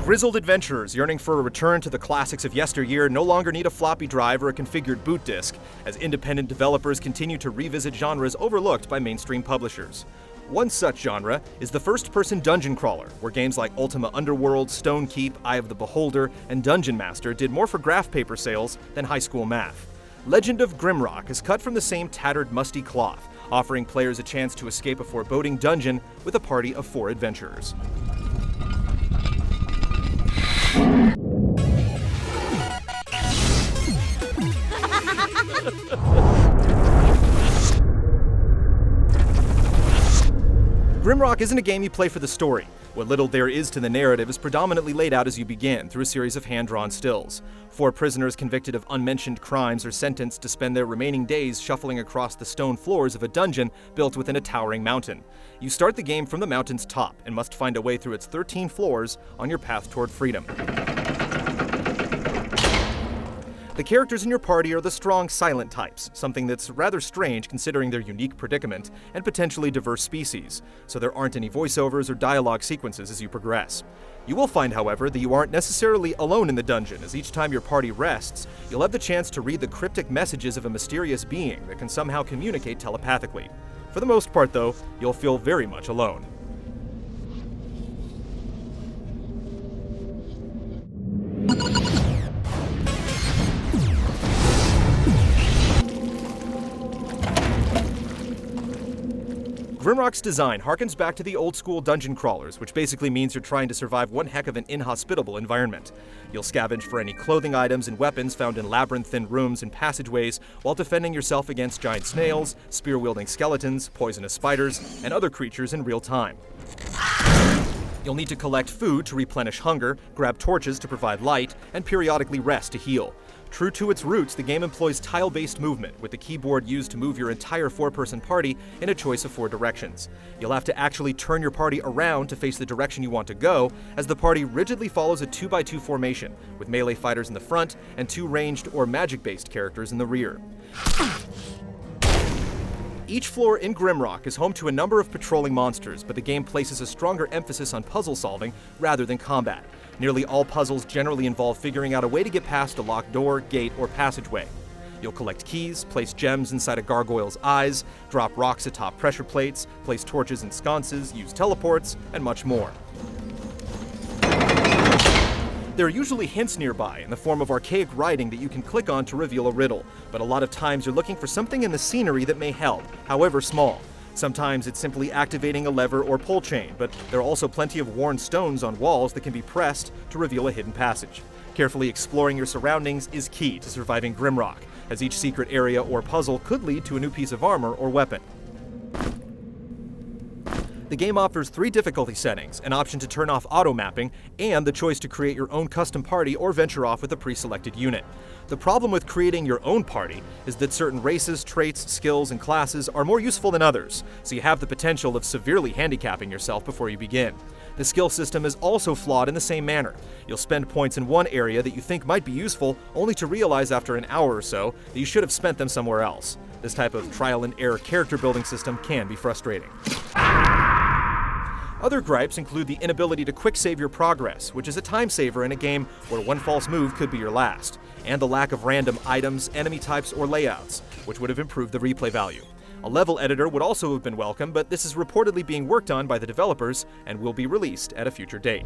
Grizzled adventurers yearning for a return to the classics of yesteryear no longer need a floppy drive or a configured boot disk, as independent developers continue to revisit genres overlooked by mainstream publishers. One such genre is the first-person dungeon crawler, where games like Ultima Underworld, Stone Keep, Eye of the Beholder, and Dungeon Master did more for graph paper sales than high school math. Legend of Grimrock is cut from the same tattered, musty cloth, offering players a chance to escape a foreboding dungeon with a party of 4 adventurers. Grimrock isn't a game you play for the story. What little there is to the narrative is predominantly laid out as you begin, through a series of hand-drawn stills. 4 prisoners convicted of unmentioned crimes are sentenced to spend their remaining days shuffling across the stone floors of a dungeon built within a towering mountain. You start the game from the mountain's top and must find a way through its 13 floors on your path toward freedom. The characters in your party are the strong, silent types, something that's rather strange considering their unique predicament and potentially diverse species, so there aren't any voiceovers or dialogue sequences as you progress. You will find, however, that you aren't necessarily alone in the dungeon, as each time your party rests, you'll have the chance to read the cryptic messages of a mysterious being that can somehow communicate telepathically. For the most part, though, you'll feel very much alone. Grimrock's design harkens back to the old-school dungeon crawlers, which basically means you're trying to survive one heck of an inhospitable environment. You'll scavenge for any clothing items and weapons found in labyrinthine rooms and passageways while defending yourself against giant snails, spear-wielding skeletons, poisonous spiders, and other creatures in real time. You'll need to collect food to replenish hunger, grab torches to provide light, and periodically rest to heal. True to its roots, the game employs tile-based movement, with the keyboard used to move your entire 4-person party in a choice of 4 directions. You'll have to actually turn your party around to face the direction you want to go, as the party rigidly follows a 2x2 formation, with melee fighters in the front and 2 ranged or magic-based characters in the rear. Each floor in Grimrock is home to a number of patrolling monsters, but the game places a stronger emphasis on puzzle solving rather than combat. Nearly all puzzles generally involve figuring out a way to get past a locked door, gate, or passageway. You'll collect keys, place gems inside a gargoyle's eyes, drop rocks atop pressure plates, place torches in sconces, use teleports, and much more. There are usually hints nearby in the form of archaic writing that you can click on to reveal a riddle, but a lot of times you're looking for something in the scenery that may help, however small. Sometimes it's simply activating a lever or pull chain, but there are also plenty of worn stones on walls that can be pressed to reveal a hidden passage. Carefully exploring your surroundings is key to surviving Grimrock, as each secret area or puzzle could lead to a new piece of armor or weapon. The game offers 3 difficulty settings, an option to turn off auto-mapping, and the choice to create your own custom party or venture off with a pre-selected unit. The problem with creating your own party is that certain races, traits, skills, and classes are more useful than others, so you have the potential of severely handicapping yourself before you begin. The skill system is also flawed in the same manner. You'll spend points in one area that you think might be useful, only to realize after an hour or so that you should have spent them somewhere else. This type of trial-and-error character-building system can be frustrating. Other gripes include the inability to quick save your progress, which is a time saver in a game where one false move could be your last, and the lack of random items, enemy types, or layouts, which would have improved the replay value. A level editor would also have been welcome, but this is reportedly being worked on by the developers and will be released at a future date.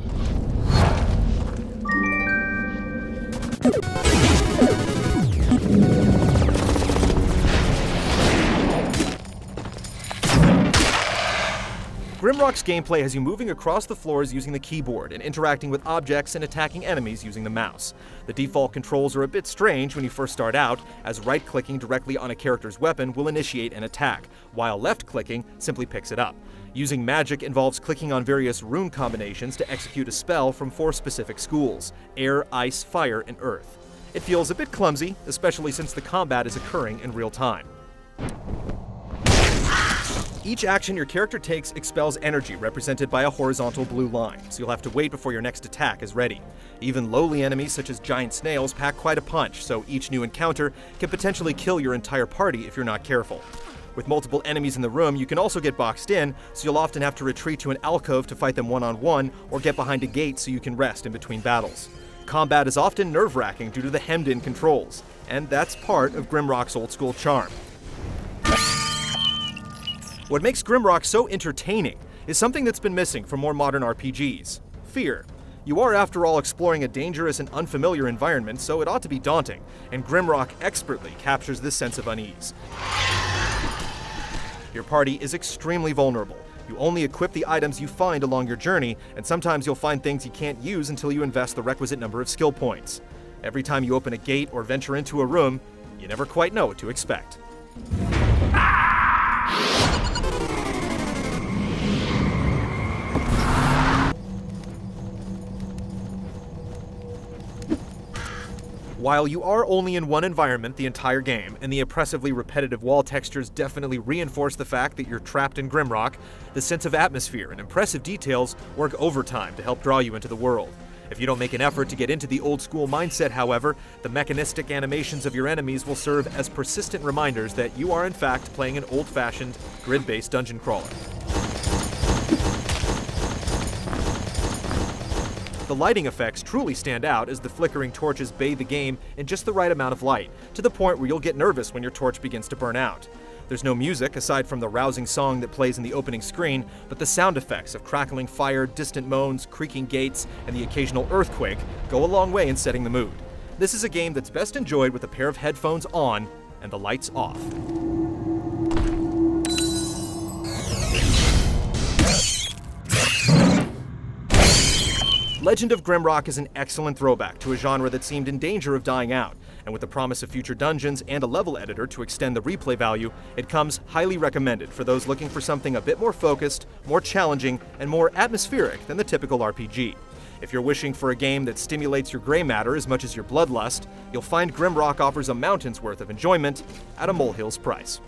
Grimrock's gameplay has you moving across the floors using the keyboard and interacting with objects and attacking enemies using the mouse. The default controls are a bit strange when you first start out, as right-clicking directly on a character's weapon will initiate an attack, while left-clicking simply picks it up. Using magic involves clicking on various rune combinations to execute a spell from 4 specific schools: air, ice, fire, and earth. It feels a bit clumsy, especially since the combat is occurring in real time. Each action your character takes expels energy represented by a horizontal blue line, so you'll have to wait before your next attack is ready. Even lowly enemies such as giant snails pack quite a punch, so each new encounter can potentially kill your entire party if you're not careful. With multiple enemies in the room, you can also get boxed in, so you'll often have to retreat to an alcove to fight them one-on-one, or get behind a gate so you can rest in between battles. Combat is often nerve-wracking due to the hemmed-in controls, and that's part of Grimrock's old-school charm. What makes Grimrock so entertaining is something that's been missing from more modern RPGs: fear. You are, after all, exploring a dangerous and unfamiliar environment, so it ought to be daunting, and Grimrock expertly captures this sense of unease. Your party is extremely vulnerable. You only equip the items you find along your journey, and sometimes you'll find things you can't use until you invest the requisite number of skill points. Every time you open a gate or venture into a room, you never quite know what to expect. While you are only in one environment the entire game, and the oppressively repetitive wall textures definitely reinforce the fact that you're trapped in Grimrock, the sense of atmosphere and impressive details work overtime to help draw you into the world. If you don't make an effort to get into the old-school mindset, however, the mechanistic animations of your enemies will serve as persistent reminders that you are in fact playing an old-fashioned, grid-based dungeon crawler. The lighting effects truly stand out as the flickering torches bathe the game in just the right amount of light, to the point where you'll get nervous when your torch begins to burn out. There's no music aside from the rousing song that plays in the opening screen, but the sound effects of crackling fire, distant moans, creaking gates, and the occasional earthquake go a long way in setting the mood. This is a game that's best enjoyed with a pair of headphones on and the lights off. Legend of Grimrock is an excellent throwback to a genre that seemed in danger of dying out, and with the promise of future dungeons and a level editor to extend the replay value, it comes highly recommended for those looking for something a bit more focused, more challenging, and more atmospheric than the typical RPG. If you're wishing for a game that stimulates your gray matter as much as your bloodlust, you'll find Grimrock offers a mountain's worth of enjoyment at a molehill's price.